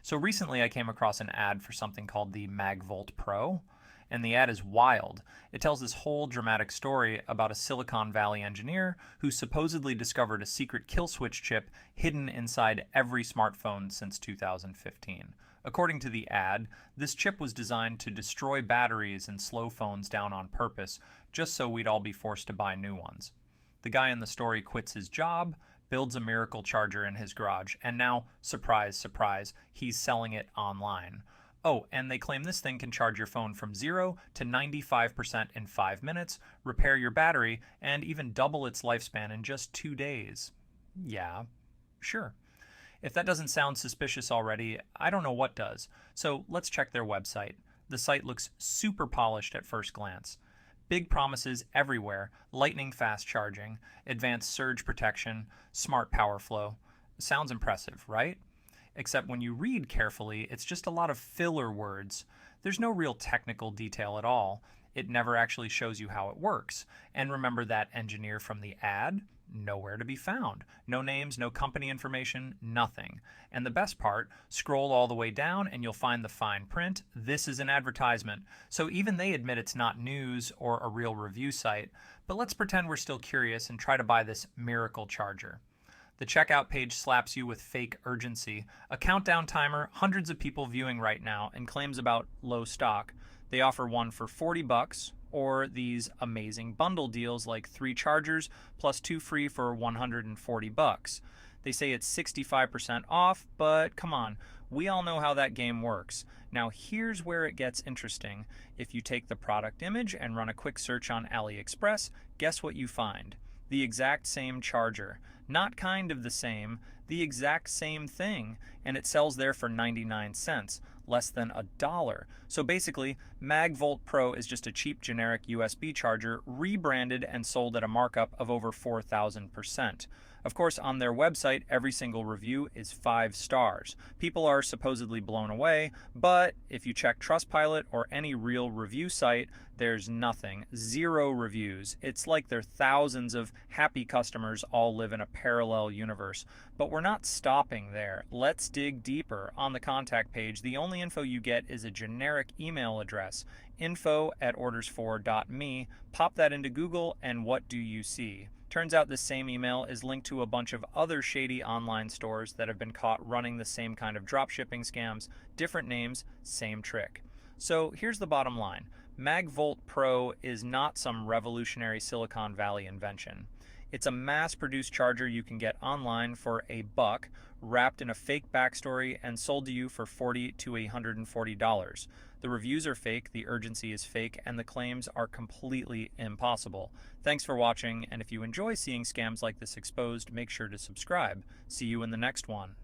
So recently I came across an ad for something called the MagVolt Pro, and the ad is wild. It tells this whole dramatic story about a Silicon Valley engineer who supposedly discovered a secret kill switch chip hidden inside every smartphone since 2015. According to the ad, this chip was designed to destroy batteries and slow phones down on purpose, just so we'd all be forced to buy new ones. The guy in the story quits his job, builds a miracle charger in his garage, and now, surprise, surprise, he's selling it online. Oh, and they claim this thing can charge your phone from 0 to 95% in 5 minutes, repair your battery, and even double its lifespan in just 2 days. Yeah, sure. If that doesn't sound suspicious already, I don't know what does. So let's check their website. The site looks super polished at first glance. Big promises everywhere: lightning fast charging, advanced surge protection, smart power flow. Sounds impressive, right? Except when you read carefully, it's just a lot of filler words. There's no real technical detail at all. It never actually shows you how it works. And remember that engineer from the ad? Nowhere to be found. No names, no company information, nothing. And the best part, scroll all the way down and you'll find the fine print. This is an advertisement. So even they admit it's not news or a real review site. But let's pretend we're still curious and try to buy this miracle charger. The checkout page slaps you with fake urgency, a countdown timer, hundreds of people viewing right now, and claims about low stock. They offer one for $40, or these amazing bundle deals like 3 chargers plus 2 free for $140. They say it's 65% off, but come on, we all know how that game works. Now here's where it gets interesting. If you take the product image and run a quick search on AliExpress, guess what you find? The exact same charger. Not kind of the same, the exact same thing, and it sells there for 99 cents, less than $1. So basically, MagVolt Pro is just a cheap generic USB charger rebranded and sold at a markup of over 4,000%. Of course, on their website, every single review is 5 stars. People are supposedly blown away, but if you check Trustpilot or any real review site, there's nothing. 0 reviews. It's like their thousands of happy customers all live in a parallel universe. But we're not stopping there. Let's dig deeper. On the contact page, the only info you get is a generic email address, info@ordersfor.me. Pop that into Google, and what do you see? Turns out this same email is linked to a bunch of other shady online stores that have been caught running the same kind of dropshipping scams, different names, same trick. So here's the bottom line. MagVolt Pro is not some revolutionary Silicon Valley invention. It's a mass-produced charger you can get online for $1, wrapped in a fake backstory and sold to you for $40 to $140. The reviews are fake, the urgency is fake, and the claims are completely impossible. Thanks for watching, and if you enjoy seeing scams like this exposed, make sure to subscribe. See you in the next one.